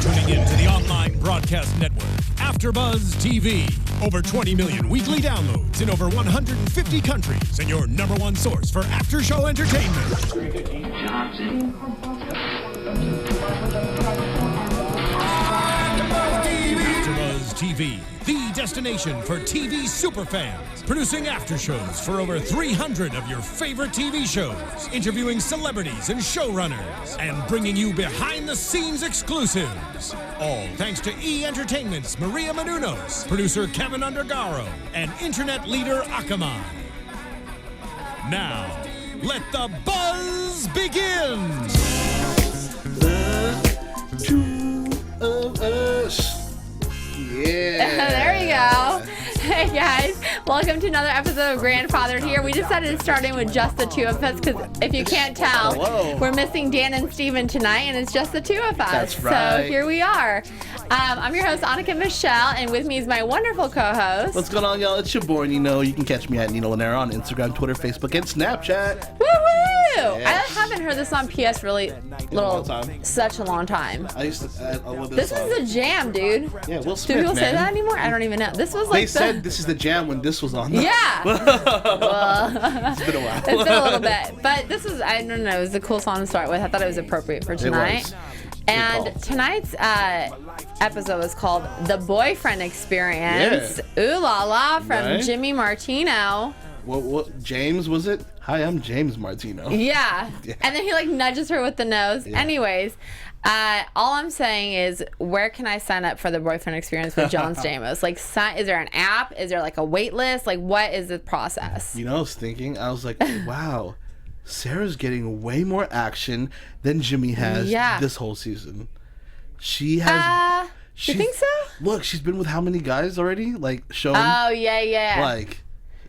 tuning in to the online broadcast network, AFTERBUZZ TV. Over 20 million weekly downloads in over 150 countries, and your number one source for after-show entertainment. AFTERBUZZ TV, the destination for TV superfans. Producing aftershows for over 300 of your favorite TV shows. Interviewing celebrities and showrunners. And bringing you behind-the-scenes exclusives. All thanks to E! Entertainment's Maria Menounos, producer Kevin Undergaro, and internet leader Akamai. Now, let the buzz begin! The two of us. Yeah. There you go. Hey guys, welcome to another episode of Grandfathered here. We decided to start in with just the two of us because if you can't tell, we're missing Dan and Steven tonight and it's just the two of us. That's right. So here we are. I'm your host, Annika Michelle, and with me is my wonderful co-host. What's going on, y'all? It's your boy, Nino. You can catch me at Nino Llanera on Instagram, Twitter, Facebook, and Snapchat. Woo-woo! Yes. I haven't heard this on PS really such a long time. I used to. I love This was a jam, dude. Yeah, Will Do Smith, people say man. that anymore? I don't even know. This was like They said this is the jam when this was on. Yeah. Well, It's been a while. It's been a little bit, but this was, I don't know, it was a cool song to start with. I thought it was appropriate for tonight. was. And tonight's episode is called The Boyfriend Experience. Ooh la la from Right. Jimmy Martino. What James was it? Hi, I'm James Martino. Yeah. And then he like nudges her with the nose. Yeah. Anyways, all I'm saying is, where can I sign up for the Boyfriend Experience with John Stamos? Like, is there an app? Is there like a wait list? Like, what is the process? You know, I was thinking, I was like, wow, Sarah's getting way more action than Jimmy has this whole season. She has. You think so? Look, she's been with how many guys already? Like, shown? Oh, yeah. Like,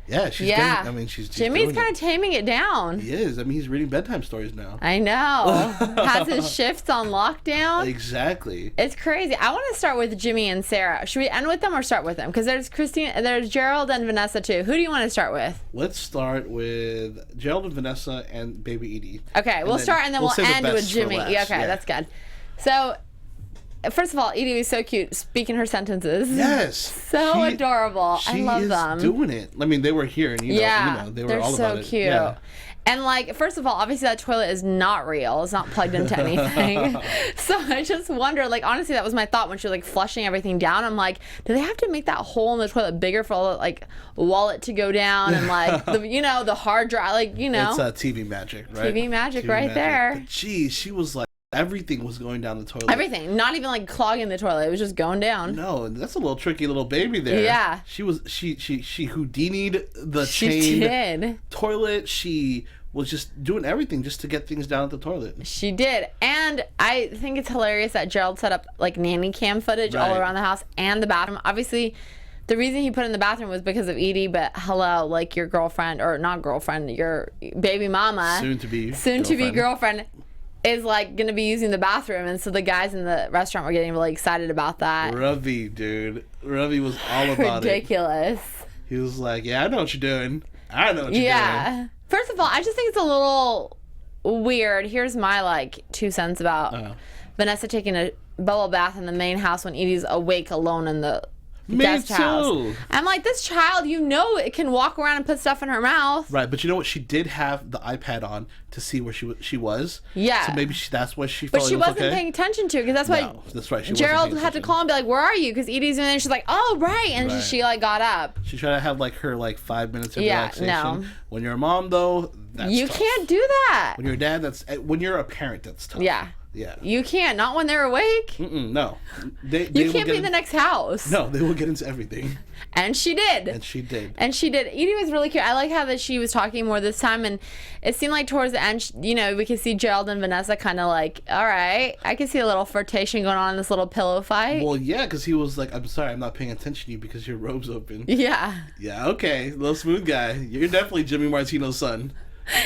yeah, she's getting, I mean, she's Jimmy's kind of taming it down. He is. I mean, he's reading bedtime stories now. I know. Has his shifts on lockdown. Exactly. It's crazy. I want to start with Jimmy and Sarah. Should we end with them or start with them? Because there's Gerald and Vanessa too. Who do you want to start with? Let's start with Gerald and Vanessa and baby Edie. Okay, we'll start and then we'll save the end best with for Jimmy. last. Yeah, okay, that's good. So, first of all, Edie was so cute speaking her sentences. Yes. So adorable. I love them. She is doing it. I mean, they were here and you know they were they're all so about it. cute. Yeah. And like, first of all, obviously that toilet is not real. It's not plugged into anything. So I just wonder, like, honestly, that was my thought when she was like flushing everything down. I'm like, do they have to make that hole in the toilet bigger for all the like wallet to go down and like the hard drive, like It's TV magic, right? TV magic right there. But geez, she was like, everything was going down the toilet. Everything, not even like clogging the toilet. It was just going down. No, that's a little tricky little baby there. Yeah. She Houdini'd the She chained did. toilet. She was just doing everything just to get things down at the toilet. She did. And I think it's hilarious that Gerald set up like nanny cam footage all Right. around the house and the bathroom. Obviously, the reason he put it in the bathroom was because of Edie, but hello, like your girlfriend, or not girlfriend, your baby mama, soon to be girlfriend, is like gonna be using the bathroom, and so the guys in the restaurant were getting really excited about that. Ravi, dude. Ravi was all about it. Ridiculous. He was like, yeah, I know what you're doing. I know what you're doing. First of all, I just think it's a little weird. Here's my like 2 cents about Vanessa taking a bubble bath in the main house when Edie's awake alone in the guest house. I'm like, this child, it can walk around and put stuff in her mouth. Right, but you know what? She did have the iPad on to see where she was. Yeah. So maybe that's why she felt But she it was wasn't paying attention to it, because that's why that's right. Gerald had to call and be like, where are you? Because Edie's in there and she's like, oh, right. And she like got up. She tried to have like her like 5 minutes of relaxation. No. When you're a mom, though, that's You tough. can't do that. When you're a dad, when you're a parent, that's tough. Yeah. Yeah. You can't. Not when they're awake. No. They You can't be in the next house. No, they will get into everything. And she did. Edie was really cute. I like how that she was talking more this time, and it seemed like towards the end, we could see Gerald and Vanessa kind of like, all right, I can see a little flirtation going on in this little pillow fight. Well, yeah, because he was like, I'm sorry, I'm not paying attention to you because your robe's open. Yeah. Yeah, okay. Little smooth guy. You're definitely Jimmy Martino's son.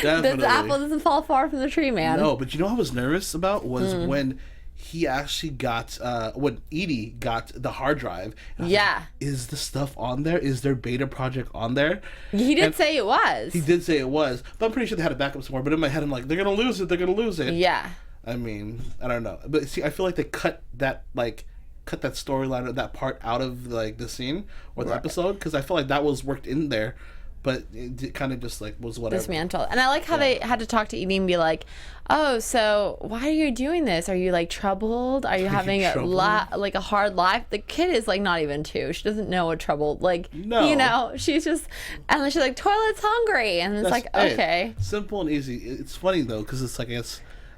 Definitely. The apple doesn't fall far from the tree, man. No, but you know what I was nervous about was when he actually got, when Edie got the hard drive. Yeah. Like, is the stuff on there? Is their beta project on there? He did say it was. He did say it was, but I'm pretty sure they had a backup somewhere. But in my head, I'm like, they're going to lose it. They're going to lose it. Yeah. I mean, I don't know, but see, I feel like they cut that storyline or that part out of like the scene or the episode, because I feel like that was worked in there, but it kind of just like was whatever. Dismantled. And I like how they had to talk to Edie and be like, oh, so why are you doing this? Are you like troubled? Are you having like a hard life? The kid is like not even 2. She doesn't know what trouble, like, no. You know, she's just, and then she's like, toilet's hungry. And it's like, okay. Simple and easy. It's funny though, because it's like,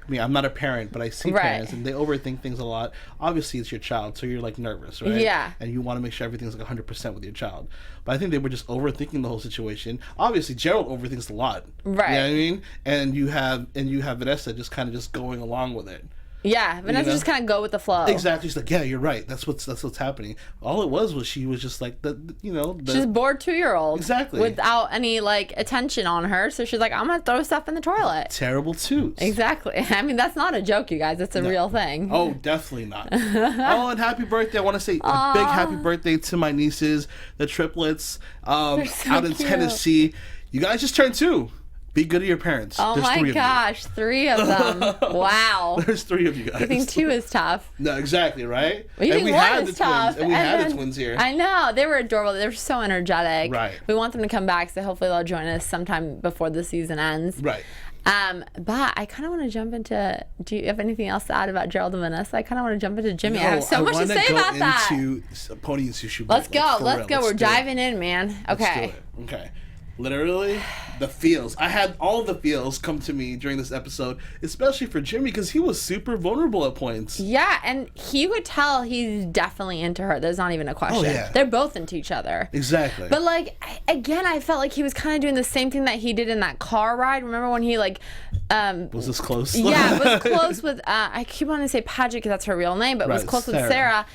I mean, I'm not a parent, but I see parents and they overthink things a lot. Obviously, it's your child, so you're like nervous, right? Yeah. And you want to make sure everything's like 100% with your child. But I think they were just overthinking the whole situation. Obviously, Gerald overthinks a lot. Right. You know what I mean? And you have Vanessa just kind of just going along with it. Yeah, Vanessa just kind of go with the flow. Exactly. She's like, yeah, you're right. That's what's happening. All it was she was just like she's bored 2-year-old. Exactly. Without any like attention on her, so she's like, I'm gonna throw stuff in the toilet. Terrible twos. Exactly. I mean, that's not a joke, you guys. It's a real thing. Oh, definitely not. Oh, and happy birthday! I want to say a big happy birthday to my nieces, the triplets, out in Tennessee. You guys just turned 2. Be good to your parents. Oh my gosh, 3 of them. Wow. There's 3 of you guys. I think 2 is tough. No, exactly, right? Well, you think 1 is tough. And we had the twins here. I know. They were adorable. They were so energetic. Right. We want them to come back, so hopefully they'll join us sometime before the season ends. Right. But I kind of want to jump into, do you have anything else to add about Gerald and Vanessa? I kind of want to jump into Jimmy. I have so much to say about that. Into Pony and Sushi. Let's go. We're diving in, man. Okay. Okay. Literally, the feels. I had all the feels come to me during this episode, especially for Jimmy, because he was super vulnerable at points. Yeah, and he would tell he's definitely into her. There's not even a question. Oh, yeah. They're both into each other. Exactly. But, like, again, I felt like he was kind of doing the same thing that he did in that car ride. Remember when he, like... was this close? Yeah, it was close with... I keep wanting to say Paget because that's her real name, but it was close with Sarah.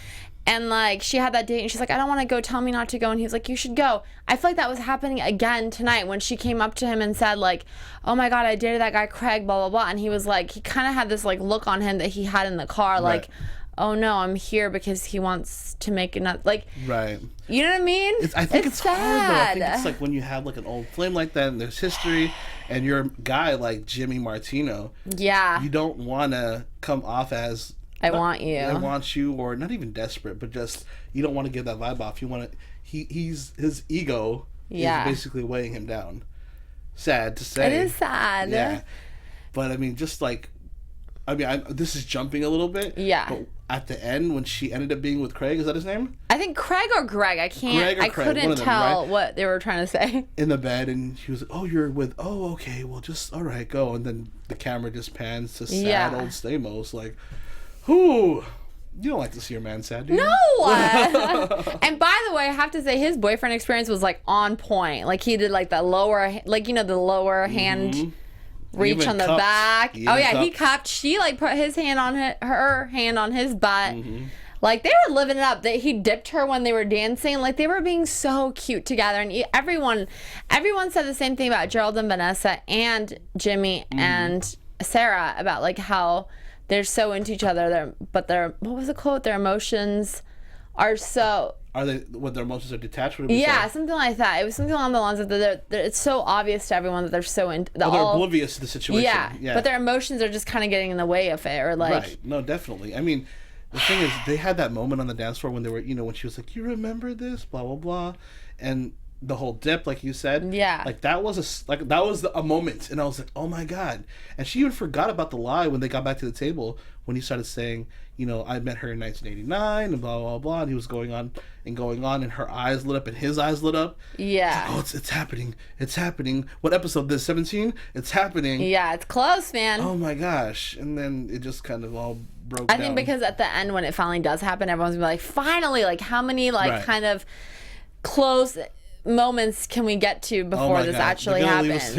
And, like, she had that date, and she's like, I don't want to go. Tell me not to go. And he was like, you should go. I feel like that was happening again tonight when she came up to him and said, like, oh, my God, I dated that guy Craig, blah, blah, blah. And he was like, he kind of had this, like, look on him that he had in the car, like, oh, no, I'm here because he wants to make another, like, right. You know what I mean? I think it's sad. hard, though. I think it's like when you have, like, an old flame like that and there's history and you're a guy like Jimmy Martino. Yeah. You don't want to come off as... I want you, or not even desperate, but just you don't want to give that vibe off. You want to. His ego is basically weighing him down. Sad to say. It is sad. Yeah, but I mean, just like, this is jumping a little bit. Yeah. But at the end, when she ended up being with Craig, is that his name? I think Craig or Greg. I can't. I couldn't tell what they were trying to say. In the bed, and she was like, "Oh, you're with. Oh, okay. Well, just all right, go." And then the camera just pans to sad old Stamos, like. Ooh, you don't like to see your man sad, do you? No! And by the way, I have to say, his boyfriend experience was, like, on point. Like, he did, like, the lower, like, you know, the lower hand reach on the back. Oh, yeah, he cupped. She, like, put his hand on her hand on his butt. Mm-hmm. Like, they were living it up. He dipped her when they were dancing. Like, they were being so cute together. And everyone said the same thing about Gerald and Vanessa and Jimmy and Sarah about, like, how... they're so into each other, but what was the quote? Their emotions are so... Are they, what, their emotions are detached? Yeah, something like that. It was something along the lines of it's so obvious to everyone that they're so into... they're oblivious to the situation. Yeah, but their emotions are just kind of getting in the way of it, or like... Right, no, definitely. I mean, the thing is, they had that moment on the dance floor when they were, you know, when she was like, you remember this, blah, blah, blah, and... the whole dip, like you said, like that was a moment, and I was like, oh my God. And she even forgot about the lie when they got back to the table, when he started saying, you know, I met her in 1989 and blah blah blah, and he was going on, and her eyes lit up and his eyes lit up. Yeah. Like, oh, it's happening. What episode? This 17? It's happening. Yeah, it's close, man. Oh my gosh. And then it just kind of all broke down. I think because at the end when it finally does happen, everyone's gonna be like, finally, like how many kind of close moments can we get to before this actually happens?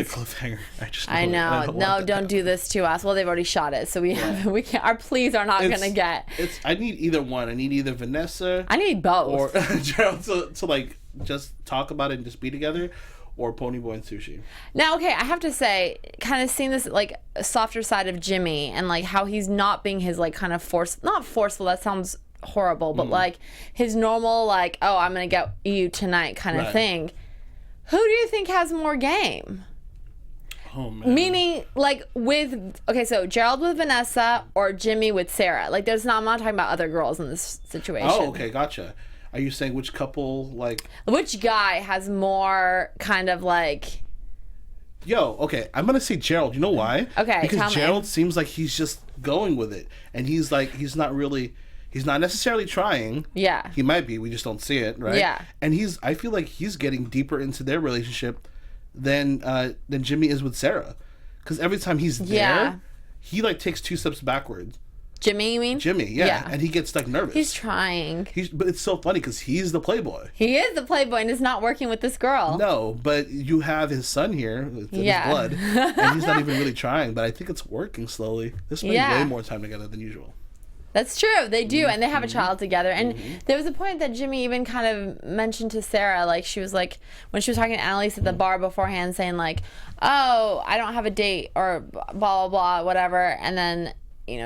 I know. No, don't do this to us. Well, they've already shot it, so we can't. Our pleas are not gonna get. I need either one. I need either Vanessa. I need both. Or Gerald to like just talk about it and just be together, or Ponyboy and Sushi. Now, okay, I have to say, kind of seeing this like softer side of Jimmy and like how he's not being his like kind of not forceful. That sounds horrible, but like his normal like, oh, I'm gonna get you tonight kind of thing. Who do you think has more game? Oh man. Meaning, like, so Gerald with Vanessa or Jimmy with Sarah. Like, I'm not talking about other girls in this situation. Oh, okay, gotcha. Are you saying which couple, like... Which guy has more kind of, like... Yo, okay, I'm gonna say Gerald. You know why? Okay, because Gerald seems like he's just going with it. And he's not necessarily trying. Yeah. He might be, we just don't see it, right? Yeah. And I feel like he's getting deeper into their relationship than Jimmy is with Sarah. Because every time he's there, he, like, takes 2 steps backwards. Jimmy, you mean? Jimmy, yeah. And he gets, like, nervous. He's trying. But it's so funny because he's the playboy. He is the playboy and is not working with this girl. No, but you have his son here with his blood, and he's not even really trying, but I think it's working slowly. They're spending way more time together than usual. That's true. They do, and they have a child together. And there was a point that Jimmy even kind of mentioned to Sarah, like, she was like, when she was talking to Annalise at the bar beforehand, saying like, oh, I don't have a date, or blah, blah, blah, whatever. And then,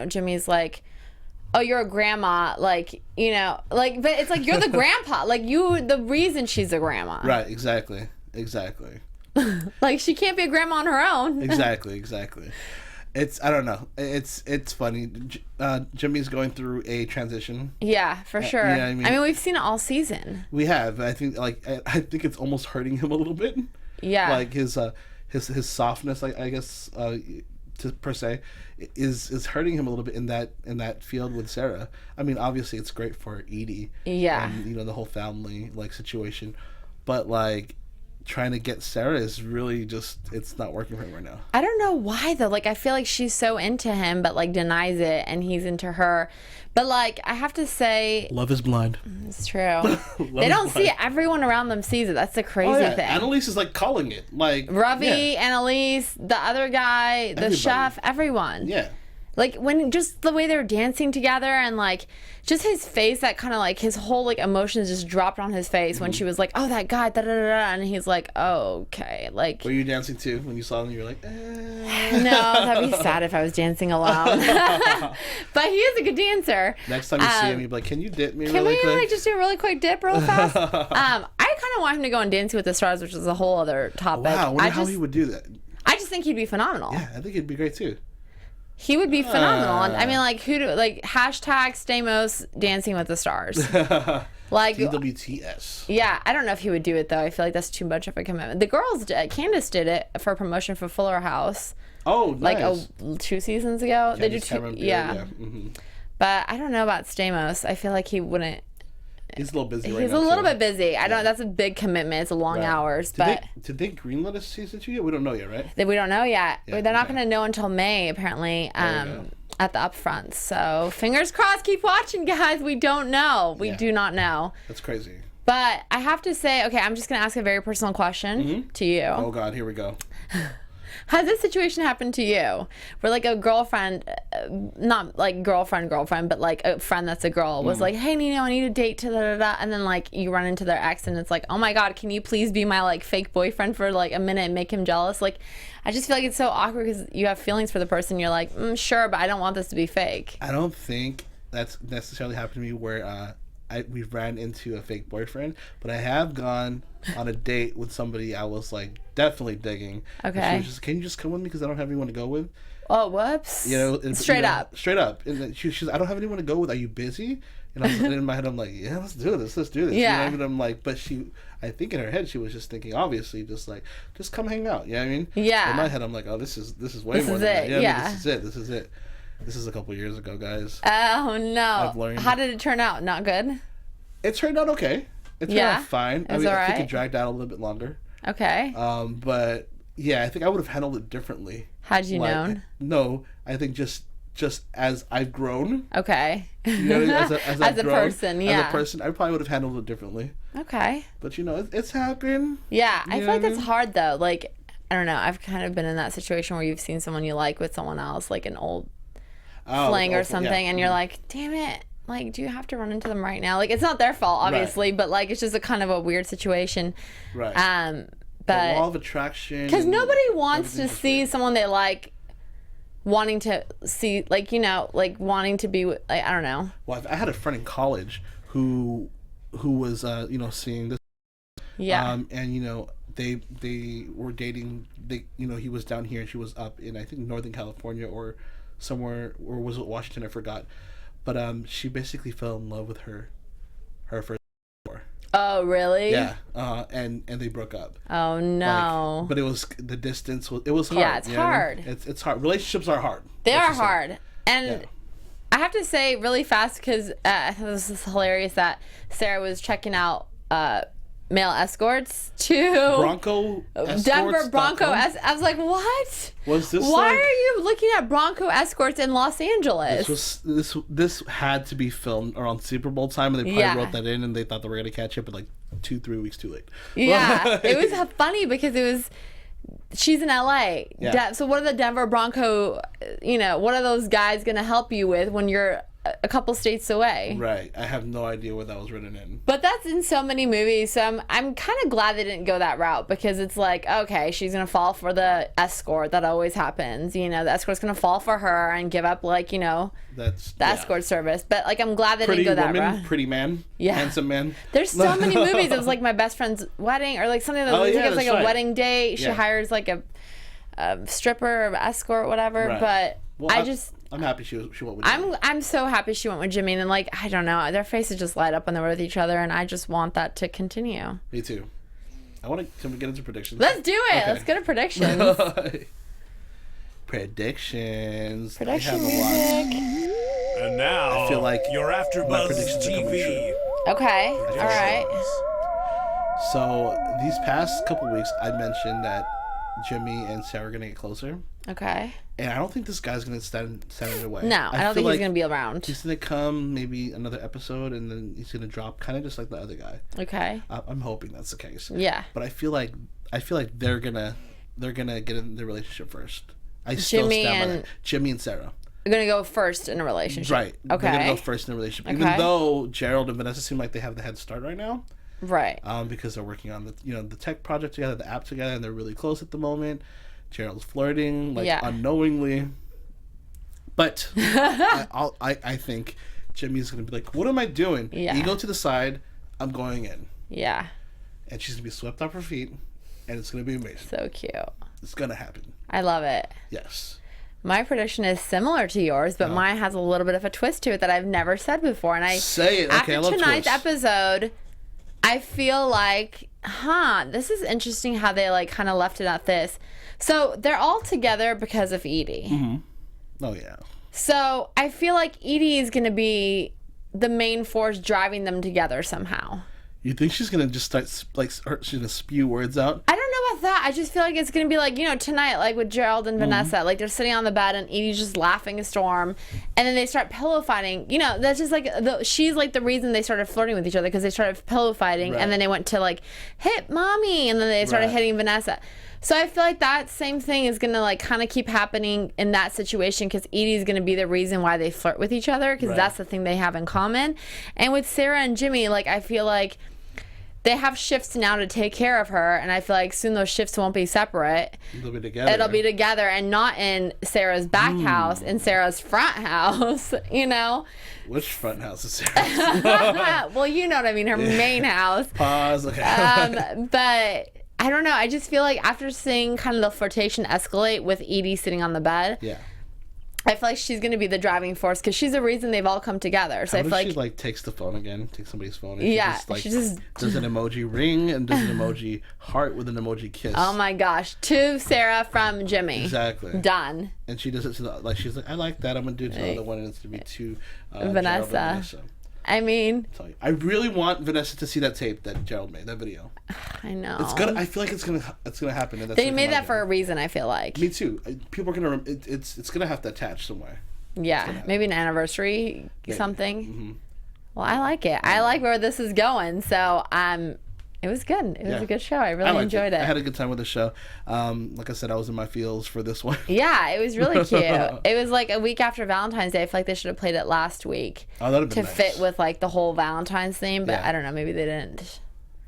Jimmy's like, oh, you're a grandma, like, like, but it's like, you're the grandpa. Like, the reason she's a grandma. Right, exactly. Like, she can't be a grandma on her own. Exactly. I don't know. It's funny. Jimmy's going through a transition. Yeah, for sure. You know what I mean? We've seen it all season. We have. I think it's almost hurting him a little bit. Yeah. Like his softness, I guess, per se, is hurting him a little bit in that field with Sarah. I mean, obviously it's great for Edie. Yeah. And, the whole family, like, situation, but, like, trying to get Sarah is really just, it's not working for him right now. I don't know why though. Like, I feel like she's so into him but, like, denies it, and he's into her. But, like, I have to say, love is blind. It's true. They don't see it. Everyone around them sees it. That's the crazy thing. Annalise is, like, calling it. Like, Ravi, Annalise, the other guy, the chef, everyone. Yeah. Like, when just the way they were dancing together, and, like, just his face, that kind of, like, his whole, like, emotions just dropped on his face when she was like, oh, that guy, da-da-da-da, and he's like, oh, okay, like... Were you dancing, too, when you saw him? You were like, No, that'd be sad if I was dancing alone. But he is a good dancer. Next time you see him, you'd be like, can you dip me really quick? Can we, like, just do a really quick dip real fast? I kind of want him to go on Dancing with the Stars, which is a whole other topic. Wow, I wonder how he would do that. I just think he'd be phenomenal. Yeah, I think he'd be great, too. He would be phenomenal. I mean, like, hashtag Stamos Dancing with the Stars. Like, DWTS. Yeah, I don't know if he would do it, though. I feel like that's too much of a commitment. The girls, Candace did it for promotion for Fuller House. Oh, nice. Like, 2 seasons ago. They did 2, yeah. Mm-hmm. But I don't know about Stamos. I feel like he wouldn't. He's a little busy right now. He's a little bit busy. I don't. That's a big commitment. It's long hours. Did they greenlit a season 2 yet? We don't know yet, right? We don't know yet. Yeah, They're not going to know until May, apparently, at the upfront. So fingers crossed. Keep watching, guys. We don't know. We do not know. That's crazy. But I have to say, okay, I'm just going to ask a very personal question to you. Oh, God. Here we go. Has this situation happened to you where, like, a girlfriend, not like girlfriend, but like a friend that's a girl was like, hey, Nino, I need a date to da-da-da, and then, like, you run into their ex and it's like, oh my God, can you please be my, like, fake boyfriend for, like, a minute and make him jealous? Like, I just feel like it's so awkward because you have feelings for the person. You're like, sure, but I don't want this to be fake. I don't think that's necessarily happened to me where we ran into a fake boyfriend, but I have gone on a date with somebody I was, like, definitely digging. Okay. And she was just, can you just come with me because I don't have anyone to go with? Oh, whoops. Straight up. Straight up. And she's I don't have anyone to go with. Are you busy? And I was in my head, I'm like, yeah, let's do this. Yeah. You know what I mean? I'm like, but I think in her head, she was just thinking, obviously, just like, just come hang out. You know what I mean? Yeah. In my head, I'm like, oh, this is way more than that. Yeah, I mean, this is it. This is a couple years ago, guys. Oh, no. I've learned. How did it turn out? Not good? It turned out okay. It turned out fine. I think it dragged out a little bit longer. Okay. But yeah, I think I would have handled it differently. Had you known? No, I think just as I've grown. Okay. You know, as a person, yeah. As a person, I probably would have handled it differently. Okay. But it's happened. Yeah, I feel like that's hard though. Like, I don't know. I've kind of been in that situation where you've seen someone you like with someone else, like an old fling or something, and you're like, damn it. Like, do you have to run into them right now? Like, it's not their fault, obviously, but, like, it's just a kind of a weird situation. Right. But the law of attraction. Because nobody wants to see someone they like wanting to see, like, like wanting to be, like, I don't know. Well, I had a friend in college who was, seeing this. Yeah. And, they were dating. He was down here and she was up in, I think, Northern California or somewhere, or was it Washington? I forgot. But she basically fell in love with her first. Oh, really? Yeah. And they broke up. Oh no. But it was the distance. It was hard. Yeah, it's hard. I mean? It's hard. Relationships are hard. They are hard. And I have to say really fast, because this is hilarious that Sarah was checking out male escorts to Denver Bronco. I was like, what? Was this? Why are you looking at Bronco escorts in Los Angeles? This had to be filmed around Super Bowl time, and they probably wrote that in, and they thought they were gonna catch it, but like 2-3 weeks too late. Yeah, it was funny because she's in LA. Yeah. So what are the Denver Bronco? What are those guys gonna help you with when you're a couple states away? Right. I have no idea where that was written in. But that's in so many movies, so I'm kind of glad they didn't go that route, because it's like, okay, she's gonna fall for the escort. That always happens. The escort's gonna fall for her and give up, like, that's the escort service. But like, I'm glad they didn't go that route. Pretty man, handsome man. There's so many movies. It was like My Best Friend's Wedding, or like something that it's like a wedding date. She hires like a stripper or escort, whatever. Right. But well, I'm happy she went with Jimmy. I'm so happy she went with Jimmy, and like, I don't know, their faces just light up when they're with each other, and I just want that to continue. Me too. Can we get into predictions? Let's do it. Okay. Let's go to predictions. Predictions. I Predictions. have a lot. And now, I feel like your AFTERBUZZ TV. Okay. All right. So these past couple weeks, I mentioned that Jimmy and Sarah are gonna get closer. Okay. And I don't think this guy's gonna stand in their way. No, I don't think he's gonna be around. He's gonna come maybe another episode, and then he's gonna drop, kind of just like the other guy. Okay. I'm hoping that's the case. Yeah. But I feel like they're gonna get in the relationship first. Jimmy and Sarah. They're gonna go first in a relationship. Right. Okay. They're gonna go first in a relationship, even though Gerald and Vanessa seem like they have the head start right now. Right. Because they're working on the tech project together, the app together, and they're really close at the moment. Gerald's flirting, unknowingly. But I think Jimmy's going to be like, what am I doing? Yeah. You go to the side, I'm going in. Yeah. And she's going to be swept off her feet, and it's going to be amazing. So cute. It's going to happen. I love it. Yes. My prediction is similar to yours, but mine has a little bit of a twist to it that I've never said before. And say it. Okay, I love after tonight's twists. episode, I feel like, this is interesting how they like kind of left it at this. So they're all together because of Edie. Mm-hmm. Oh, yeah. So I feel like Edie is going to be the main force driving them together somehow. You think she's going to just start, she's going to spew words out? I don't know about that. I just feel like it's going to be like, tonight, like with Gerald and Vanessa, like they're sitting on the bed and Edie's just laughing a storm. And then they start pillow fighting. That's just like, she's like the reason they started flirting with each other, because they started pillow fighting. Right. And then they went to like, hit mommy. And then they started hitting Vanessa. So I feel like that same thing is going to like kind of keep happening in that situation, because Edie's going to be the reason why they flirt with each other, because that's the thing they have in common. And with Sarah and Jimmy, like I feel like they have shifts now to take care of her, and I feel like soon those shifts won't be separate. They'll be together. It'll be together, and not in Sarah's back house, in Sarah's front house, Which front house is Sarah's? Well, you know what I mean, her main house. Pause, okay. But I don't know, I just feel like after seeing kind of the flirtation escalate with Edie sitting on the bed, I feel like she's going to be the driving force, because she's the reason they've all come together. So I feel like she takes the phone again, takes somebody's phone, and she just does an emoji ring and does an emoji heart with an emoji kiss. Oh my gosh, to Sarah from Jimmy. Exactly. Done. And she does it to she's like, I like that. I'm gonna do it to the other one, and it's to be to Vanessa. I mean, I really want Vanessa to see that tape that Gerald made, that video. I know. I feel like it's gonna happen. And they made that for a reason. I feel like. Me too. People are gonna. It's gonna have to attach somewhere. Yeah, maybe an anniversary something. Mm-hmm. Well, I like it. I like where this is going. So it was good. It was a good show. I really enjoyed it. I had a good time with the show. Like I said, I was in my feels for this one. Yeah, it was really cute. It was like a week after Valentine's Day. I feel like they should have played it last week. Oh, that'd have been nice. Fit with like the whole Valentine's theme, but I don't know. Maybe they didn't.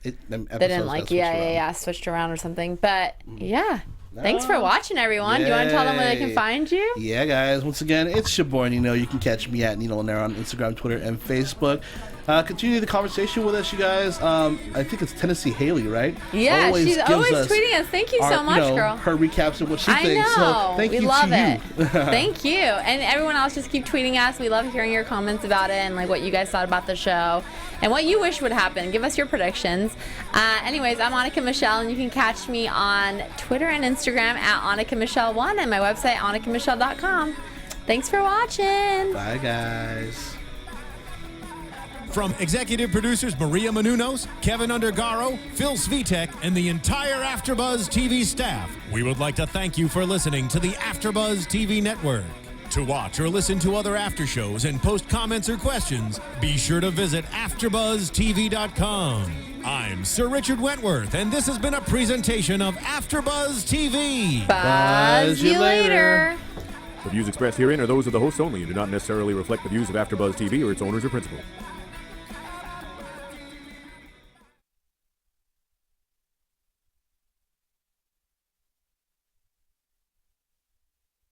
They didn't switched around or something. But yeah. Thanks for watching, everyone. Do you want to tell them where they can find you? Yeah, guys. Once again, it's your boy Nino. You can catch me at Nino Llanera on Instagram, Twitter, and Facebook. Continue the conversation with us, you guys. I think it's Tennessee Haley, right? Yeah, she's always us tweeting us. Thank you so much, girl. Her recaps of what she thinks. I know. So thank you love to it. you. Thank you. And everyone else, just keep tweeting us. We love hearing your comments about it and like what you guys thought about the show and what you wish would happen. Give us your predictions. Anyways, I'm Annika Michelle, and you can catch me on Twitter and Instagram at AnnikaMichelle1 and my website, AnnikaMichelle.com. Thanks for watching. Bye, guys. From executive producers Maria Menounos, Kevin Undergaro, Phil Svitek, and the entire AfterBuzz TV staff, we would like to thank you for listening to the AfterBuzz TV network. To watch or listen to other after shows and post comments or questions, be sure to visit AfterBuzzTV.com. I'm Sir Richard Wentworth, and this has been a presentation of AfterBuzz TV. Buzz you later. The views expressed herein are those of the hosts only and do not necessarily reflect the views of AfterBuzz TV or its owners or principals.